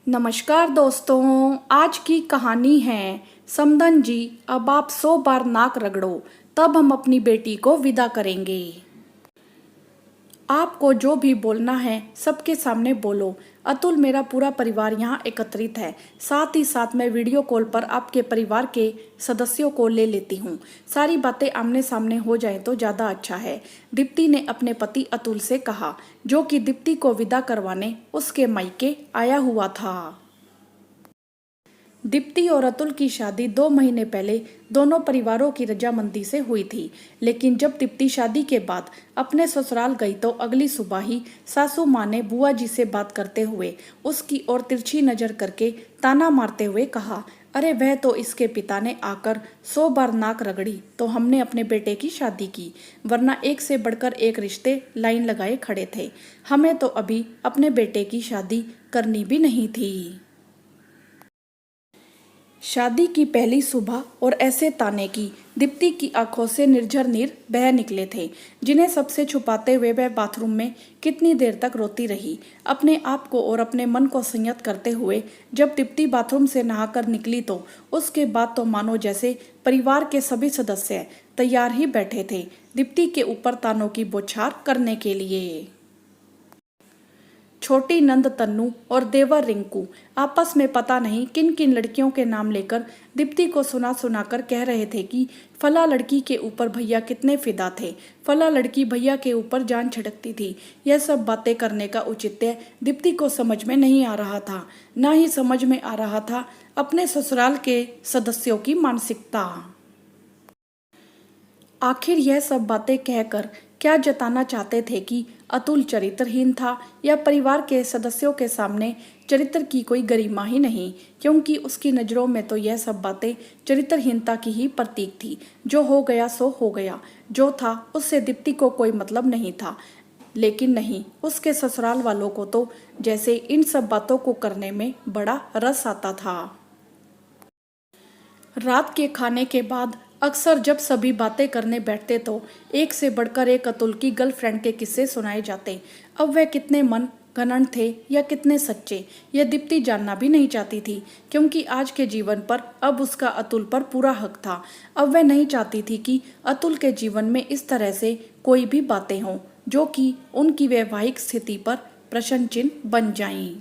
नमस्कार दोस्तों, आज की कहानी है समदन जी। अब आप 100 बार नाक रगड़ो, तब हम अपनी बेटी को विदा करेंगे। आपको जो भी बोलना है सबके सामने बोलो। अतुल, मेरा पूरा परिवार यहाँ एकत्रित है। साथ ही साथ मैं वीडियो कॉल पर आपके परिवार के सदस्यों को ले लेती हूँ। सारी बातें आमने सामने हो जाएं तो ज़्यादा अच्छा है, दीप्ति ने अपने पति अतुल से कहा, जो कि दीप्ति को विदा करवाने उसके मायके आया हुआ था। दीप्ति और अतुल की शादी 2 महीने पहले दोनों परिवारों की रजामंदी से हुई थी, लेकिन जब दीप्ति शादी के बाद अपने ससुराल गई तो अगली सुबह ही सासू माँ ने बुआ जी से बात करते हुए उसकी ओर तिरछी नजर करके ताना मारते हुए कहा, अरे वह तो इसके पिता ने आकर 100 बार नाक रगड़ी तो हमने अपने बेटे की शादी की, वरना एक से बढ़कर एक रिश्ते लाइन लगाए खड़े थे। हमें तो अभी अपने बेटे की शादी करनी भी नहीं थी। शादी की पहली सुबह और ऐसे ताने की दीप्ति की आंखों से निर्झर नीर बह निकले थे, जिन्हें सबसे छुपाते हुए वह बाथरूम में कितनी देर तक रोती रही, अपने आप को और अपने मन को संयत करते हुए। जब दीप्ति बाथरूम से नहाकर निकली तो उसके बाद तो मानो जैसे परिवार के सभी सदस्य तैयार ही बैठे थे दीप्ति के ऊपर तानों की बौछार करने के लिए। छोटी नंद तन्नू और देवर रिंकू आपस में पता नहीं किन किन लड़कियों के नाम लेकर दीप्ति को सुना सुनाकर कह रहे थे कि फला लड़की के ऊपर भैया कितने फिदा थे, फला लड़की भैया के ऊपर जान छिड़कती थी। यह सब बातें करने का औचित्य दीप्ति को समझ में नहीं आ रहा था, ना ही समझ में आ रहा था अपने ससुराल के सदस्यों की मानसिकता। आखिर यह सब बातें कहकर क्या जताना चाहते थे कि अतुल चरित्रहीन था, या परिवार के सदस्यों के सामने चरित्र की कोई गरिमा ही नहीं, क्योंकि उसकी नज़रों में तो यह सब बातें चरित्रहीनता की ही प्रतीक थी। जो हो गया सो हो गया, जो था उससे दीप्ति को कोई मतलब नहीं था। लेकिन नहीं, उसके ससुराल वालों को तो जैसे इन सब बातों को करने में बड़ा रस आता था। रात के खाने के बाद अक्सर जब सभी बातें करने बैठते तो एक से बढ़कर एक अतुल की गर्लफ्रेंड के किस्से सुनाए जाते। अब वह कितने मन घनंड थे या कितने सच्चे, यह दीप्ति जानना भी नहीं चाहती थी, क्योंकि आज के जीवन पर अब उसका अतुल पर पूरा हक था। अब वह नहीं चाहती थी कि अतुल के जीवन में इस तरह से कोई भी बातें हों जो कि उनकी वैवाहिक स्थिति पर प्रश्न चिन्ह बन जाएं।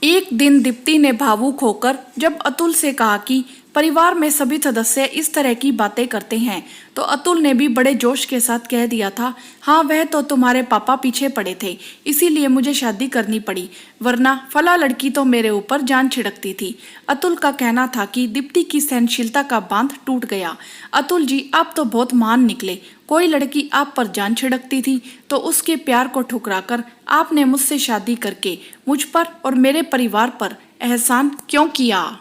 एक दिन दीप्ति ने भावुक होकर जब अतुल से कहा कि परिवार में सभी सदस्य इस तरह की बातें करते हैं, तो अतुल ने भी बड़े जोश के साथ कह दिया था, हाँ वह तो तुम्हारे पापा पीछे पड़े थे, इसीलिए मुझे शादी करनी पड़ी, वरना फला लड़की तो मेरे ऊपर जान छिड़कती थी। अतुल का कहना था कि दीप्ति की सहनशीलता का बांध टूट गया। अतुल जी, आप तो बहुत महान निकले। कोई लड़की आप पर जान छिड़कती थी तो उसके प्यार को ठुकराकर आपने मुझसे शादी करके मुझ पर और मेरे परिवार पर एहसान क्यों किया?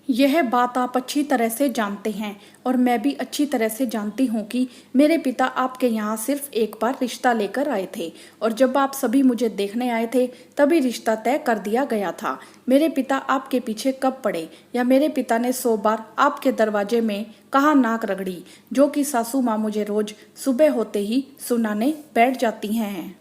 यह बात आप अच्छी तरह से जानते हैं और मैं भी अच्छी तरह से जानती हूँ कि मेरे पिता आपके यहाँ सिर्फ एक बार रिश्ता लेकर आए थे, और जब आप सभी मुझे देखने आए थे तभी रिश्ता तय कर दिया गया था। मेरे पिता आपके पीछे कब पड़े, या मेरे पिता ने 100 बार आपके दरवाजे में कहाँ नाक रगड़ी, जो कि सासू माँ मुझे रोज सुबह होते ही सुनाने बैठ जाती हैं।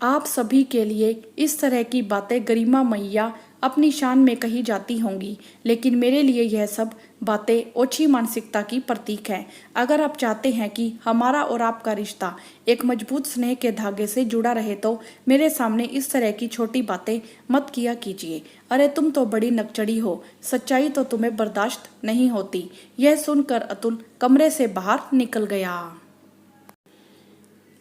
आप सभी के लिए इस तरह की बातें गरिमा मैया अपनी शान में कही जाती होंगी, लेकिन मेरे लिए यह सब बातें ओछी मानसिकता की प्रतीक हैं। अगर आप चाहते हैं कि हमारा और आपका रिश्ता एक मजबूत स्नेह के धागे से जुड़ा रहे तो मेरे सामने इस तरह की छोटी बातें मत किया कीजिए। अरे तुम तो बड़ी नकचड़ी हो, सच्चाई तो तुम्हें बर्दाश्त नहीं होती। यह सुनकर अतुल कमरे से बाहर निकल गया।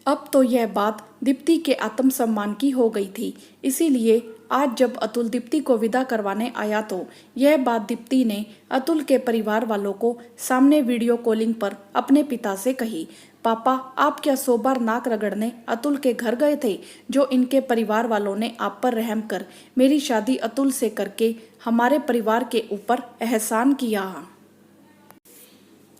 अब तो यह बात दीप्ति के आत्मसम्मान की हो गई थी, इसीलिए आज जब अतुल दीप्ति को विदा करवाने आया तो यह बात दीप्ति ने अतुल के परिवार वालों को सामने वीडियो कॉलिंग पर अपने पिता से कही। पापा, आप क्या 100 बार नाक रगड़ने अतुल के घर गए थे, जो इनके परिवार वालों ने आप पर रहम कर मेरी शादी अतुल से करके हमारे परिवार के ऊपर एहसान किया?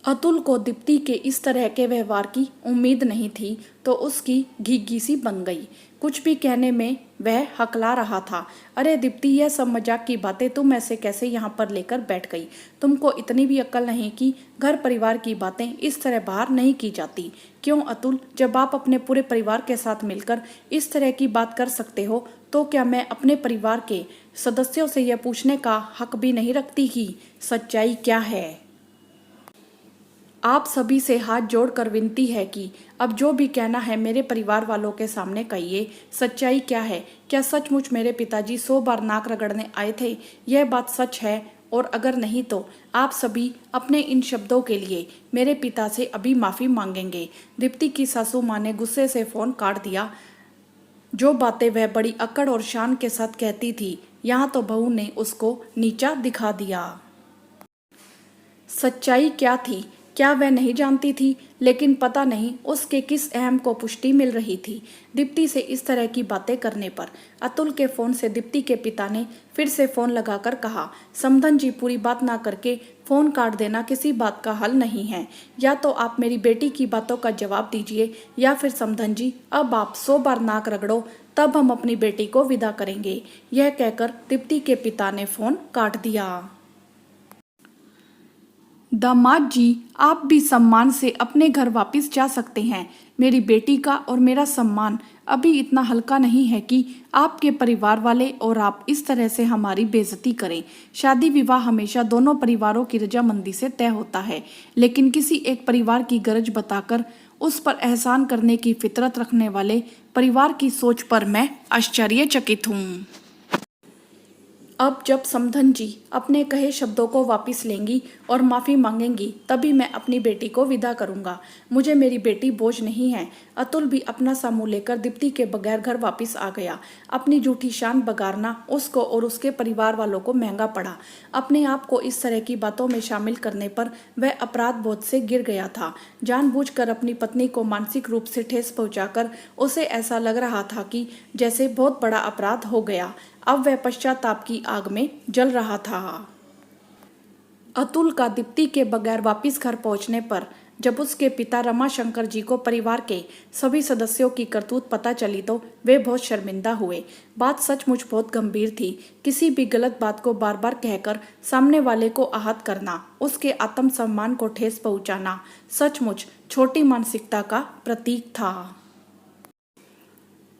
अतुल को दीप्ति के इस तरह के व्यवहार की उम्मीद नहीं थी, तो उसकी घिघी सी बन गई। कुछ भी कहने में वह हकला रहा था। अरे दीप्ति, यह सब मजाक की बातें तुम ऐसे कैसे यहाँ पर लेकर बैठ गई? तुमको इतनी भी अक्ल नहीं कि घर परिवार की बातें इस तरह बाहर नहीं की जाती? क्यों अतुल, जब आप अपने पूरे परिवार के साथ मिलकर इस तरह की बात कर सकते हो तो क्या मैं अपने परिवार के सदस्यों से यह पूछने का हक भी नहीं रखती कि सच्चाई क्या है? आप सभी से हाथ जोड़कर विनती है कि अब जो भी कहना है मेरे परिवार वालों के सामने कहिए। सच्चाई क्या है? क्या सचमुच मेरे पिताजी 100 बार नाक रगड़ने आए थे? यह बात सच है, और अगर नहीं तो आप सभी अपने इन शब्दों के लिए मेरे पिता से अभी माफ़ी मांगेंगे। दीप्ति की सासू माँ ने गुस्से से फ़ोन काट दिया। जो बातें वह बड़ी अकड़ और शान के साथ कहती थी, यहाँ तो बहू ने उसको नीचा दिखा दिया। सच्चाई क्या थी? क्या वह नहीं जानती थी? लेकिन पता नहीं उसके किस अहम को पुष्टि मिल रही थी दीप्ति से इस तरह की बातें करने पर। अतुल के फोन से दीप्ति के पिता ने फिर से फोन लगाकर कहा, समधन जी, पूरी बात ना करके फोन काट देना किसी बात का हल नहीं है। या तो आप मेरी बेटी की बातों का जवाब दीजिए, या फिर समधन जी अब आप 100 बार नाक रगड़ो, तब हम अपनी बेटी को विदा करेंगे। यह कहकर दीप्ति के पिता ने फोन काट दिया। दामाद जी, आप भी सम्मान से अपने घर वापस जा सकते हैं। मेरी बेटी का और मेरा सम्मान अभी इतना हल्का नहीं है कि आपके परिवार वाले और आप इस तरह से हमारी बेइज्जती करें। शादी विवाह हमेशा दोनों परिवारों की रजामंदी से तय होता है, लेकिन किसी एक परिवार की गरज बताकर उस पर एहसान करने की फितरत रखने वाले परिवार की सोच पर मैं आश्चर्यचकित हूँ। अब जब समधन जी अपने कहे शब्दों को वापस लेंगी और माफ़ी मांगेंगी, तभी मैं अपनी बेटी को विदा करूंगा। मुझे मेरी बेटी बोझ नहीं है। अतुल भी अपना सा मुंह लेकर दीप्ति के बगैर घर वापस आ गया। अपनी झूठी शान बगारना उसको और उसके परिवार वालों को महंगा पड़ा। अपने आप को इस तरह की बातों में शामिल करने पर वह अपराध बोध से गिर गया था। जानबूझकर अपनी पत्नी को मानसिक रूप से ठेस पहुंचाकर उसे ऐसा लग रहा था कि जैसे बहुत बड़ा अपराध हो गया। अब वह पश्चाताप की आग में जल रहा था। अतुल का दीप्ति के बगैर वापस घर पहुंचने पर जब उसके पिता रमाशंकर जी को परिवार के सभी सदस्यों की करतूत पता चली तो वे बहुत शर्मिंदा हुए। बात सचमुच बहुत गंभीर थी। किसी भी गलत बात को बार बार कहकर सामने वाले को आहत करना, उसके आत्मसम्मान को ठेस पहुंचाना सचमुच छोटी मानसिकता का प्रतीक था।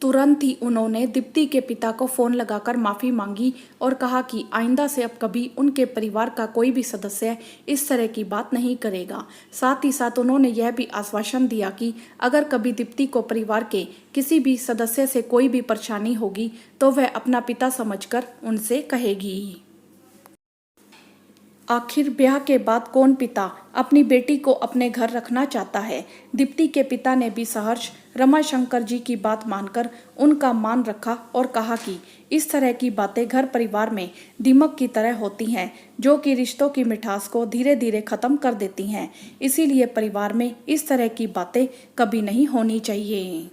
तुरंत ही उन्होंने दीप्ति के पिता को फोन लगाकर माफ़ी मांगी और कहा कि आइंदा से अब कभी उनके परिवार का कोई भी सदस्य इस तरह की बात नहीं करेगा। साथ ही साथ उन्होंने यह भी आश्वासन दिया कि अगर कभी दीप्ति को परिवार के किसी भी सदस्य से कोई भी परेशानी होगी तो वह अपना पिता समझकर उनसे कहेगी। आखिर ब्याह के बाद कौन पिता अपनी बेटी को अपने घर रखना चाहता है? दीप्ति के पिता ने भी सहर्ष रमाशंकर जी की बात मानकर उनका मान रखा और कहा कि इस तरह की बातें घर परिवार में दीमक की तरह होती हैं, जो कि रिश्तों की मिठास को धीरे धीरे खत्म कर देती हैं। इसीलिए परिवार में इस तरह की बातें कभी नहीं होनी चाहिए।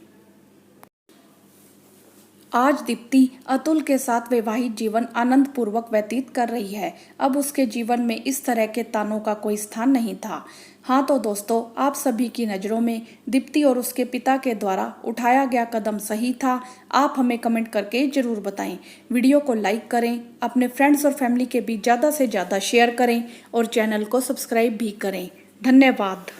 आज दीप्ति अतुल के साथ वैवाहिक जीवन आनंद पूर्वक व्यतीत कर रही है। अब उसके जीवन में इस तरह के तानों का कोई स्थान नहीं था। हाँ तो दोस्तों, आप सभी की नज़रों में दीप्ति और उसके पिता के द्वारा उठाया गया कदम सही था? आप हमें कमेंट करके ज़रूर बताएं। वीडियो को लाइक करें, अपने फ्रेंड्स और फैमिली के बीच ज़्यादा से ज़्यादा शेयर करें और चैनल को सब्सक्राइब भी करें। धन्यवाद।